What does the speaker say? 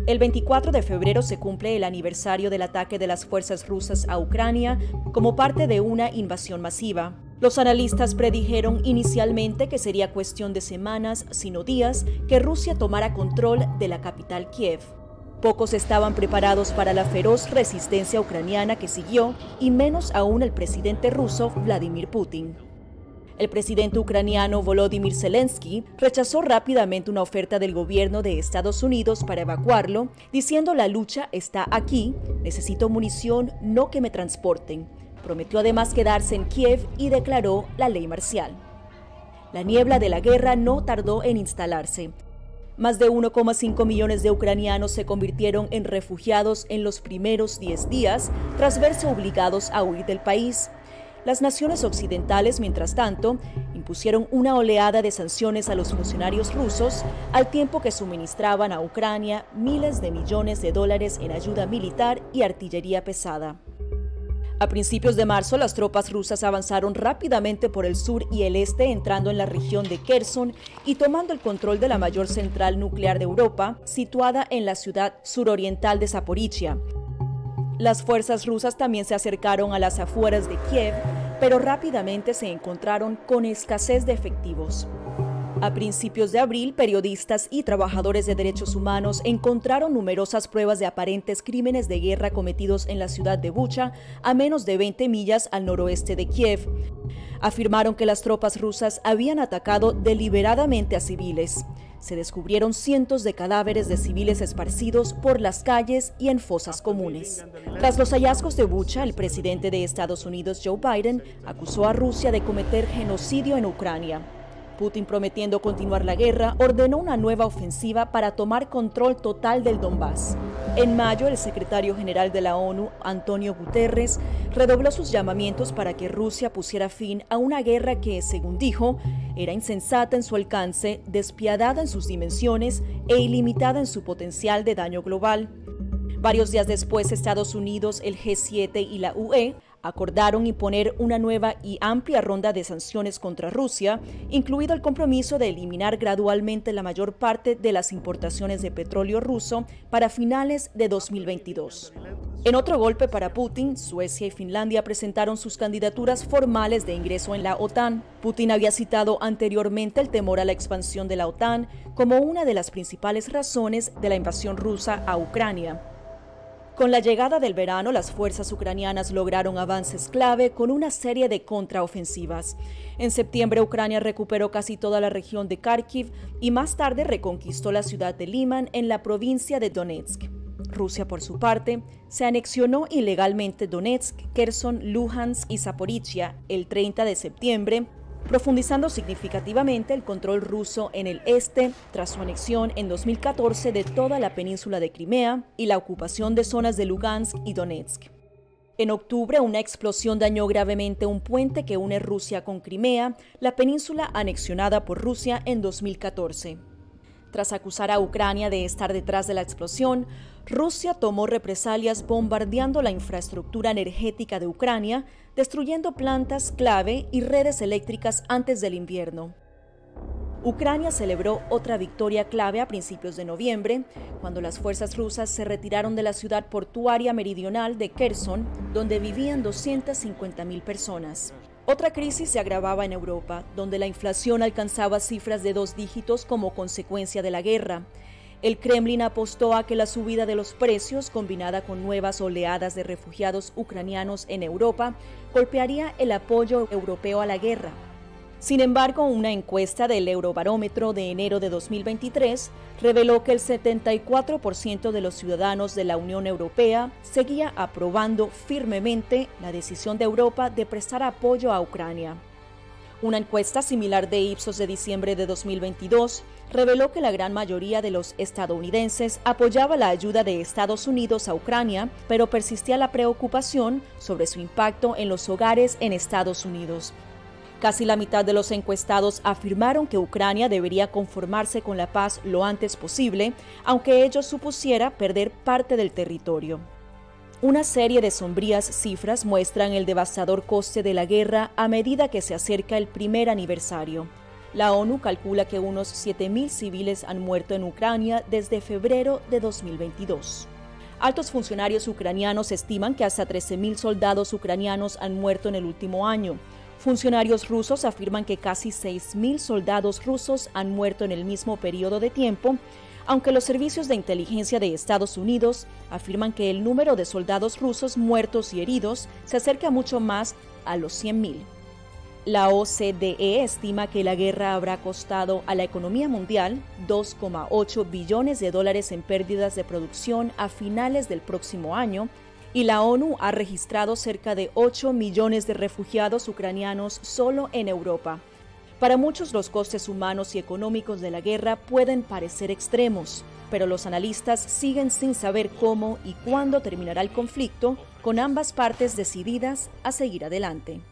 El 24 de febrero se cumple el aniversario del ataque de las fuerzas rusas a Ucrania como parte de una invasión masiva. Los analistas predijeron inicialmente que sería cuestión de semanas, sino días, que Rusia tomara control de la capital Kiev. Pocos estaban preparados para la feroz resistencia ucraniana que siguió, y menos aún el presidente ruso Vladimir Putin. El presidente ucraniano Volodymyr Zelensky rechazó rápidamente una oferta del gobierno de Estados Unidos para evacuarlo, diciendo: la lucha está aquí, necesito munición, no que me transporten. Prometió además quedarse en Kiev y declaró la ley marcial. La niebla de la guerra no tardó en instalarse. Más de 1,5 millones de ucranianos se convirtieron en refugiados en los primeros 10 días tras verse obligados a huir del país. Las naciones occidentales, mientras tanto, impusieron una oleada de sanciones a los funcionarios rusos, al tiempo que suministraban a Ucrania miles de millones de dólares en ayuda militar y artillería pesada. A principios de marzo, las tropas rusas avanzaron rápidamente por el sur y el este, entrando en la región de Kherson y tomando el control de la mayor central nuclear de Europa, situada en la ciudad suroriental de Zaporizhia. Las fuerzas rusas también se acercaron a las afueras de Kiev, pero rápidamente se encontraron con escasez de efectivos. A principios de abril, periodistas y trabajadores de derechos humanos encontraron numerosas pruebas de aparentes crímenes de guerra cometidos en la ciudad de Bucha, a menos de 20 millas al noroeste de Kiev. Afirmaron que las tropas rusas habían atacado deliberadamente a civiles. Se descubrieron cientos de cadáveres de civiles esparcidos por las calles y en fosas comunes. Tras los hallazgos de Bucha, el presidente de Estados Unidos, Joe Biden, acusó a Rusia de cometer genocidio en Ucrania. Putin, prometiendo continuar la guerra, ordenó una nueva ofensiva para tomar control total del Donbass. En mayo, el secretario general de la ONU, Antonio Guterres, redobló sus llamamientos para que Rusia pusiera fin a una guerra que, según dijo, era insensata en su alcance, despiadada en sus dimensiones e ilimitada en su potencial de daño global. Varios días después, Estados Unidos, el G7 y la UE acordaron imponer una nueva y amplia ronda de sanciones contra Rusia, incluido el compromiso de eliminar gradualmente la mayor parte de las importaciones de petróleo ruso para finales de 2022. En otro golpe para Putin, Suecia y Finlandia presentaron sus candidaturas formales de ingreso en la OTAN. Putin había citado anteriormente el temor a la expansión de la OTAN como una de las principales razones de la invasión rusa a Ucrania. Con la llegada del verano, las fuerzas ucranianas lograron avances clave con una serie de contraofensivas. En septiembre, Ucrania recuperó casi toda la región de Kharkiv y más tarde reconquistó la ciudad de Liman en la provincia de Donetsk. Rusia, por su parte, se anexionó ilegalmente Donetsk, Kherson, Luhansk y Zaporizhia el 30 de septiembre, profundizando significativamente el control ruso en el este tras su anexión en 2014 de toda la península de Crimea y la ocupación de zonas de Lugansk y Donetsk. En octubre, una explosión dañó gravemente un puente que une Rusia con Crimea, la península anexionada por Rusia en 2014. Tras acusar a Ucrania de estar detrás de la explosión, Rusia tomó represalias bombardeando la infraestructura energética de Ucrania, destruyendo plantas clave y redes eléctricas antes del invierno. Ucrania celebró otra victoria clave a principios de noviembre, cuando las fuerzas rusas se retiraron de la ciudad portuaria meridional de Kherson, donde vivían 250.000 personas. Otra crisis se agravaba en Europa, donde la inflación alcanzaba cifras de 2 dígitos como consecuencia de la guerra. El Kremlin apostó a que la subida de los precios, combinada con nuevas oleadas de refugiados ucranianos en Europa, golpearía el apoyo europeo a la guerra. Sin embargo, una encuesta del Eurobarómetro de enero de 2023 reveló que el 74% de los ciudadanos de la Unión Europea seguía aprobando firmemente la decisión de Europa de prestar apoyo a Ucrania. Una encuesta similar de Ipsos de diciembre de 2022 reveló que la gran mayoría de los estadounidenses apoyaba la ayuda de Estados Unidos a Ucrania, pero persistía la preocupación sobre su impacto en los hogares en Estados Unidos. Casi la mitad de los encuestados afirmaron que Ucrania debería conformarse con la paz lo antes posible, aunque ello supusiera perder parte del territorio. Una serie de sombrías cifras muestran el devastador coste de la guerra a medida que se acerca el primer aniversario. La ONU calcula que unos 7.000 civiles han muerto en Ucrania desde febrero de 2022. Altos funcionarios ucranianos estiman que hasta 13.000 soldados ucranianos han muerto en el último año. Funcionarios rusos afirman que casi 6.000 soldados rusos han muerto en el mismo periodo de tiempo, aunque los servicios de inteligencia de Estados Unidos afirman que el número de soldados rusos muertos y heridos se acerca mucho más a los 100.000. La OCDE estima que la guerra habrá costado a la economía mundial 2,8 billones de dólares en pérdidas de producción a finales del próximo año, y la ONU ha registrado cerca de 8 millones de refugiados ucranianos solo en Europa. Para muchos, los costes humanos y económicos de la guerra pueden parecer extremos, pero los analistas siguen sin saber cómo y cuándo terminará el conflicto, con ambas partes decididas a seguir adelante.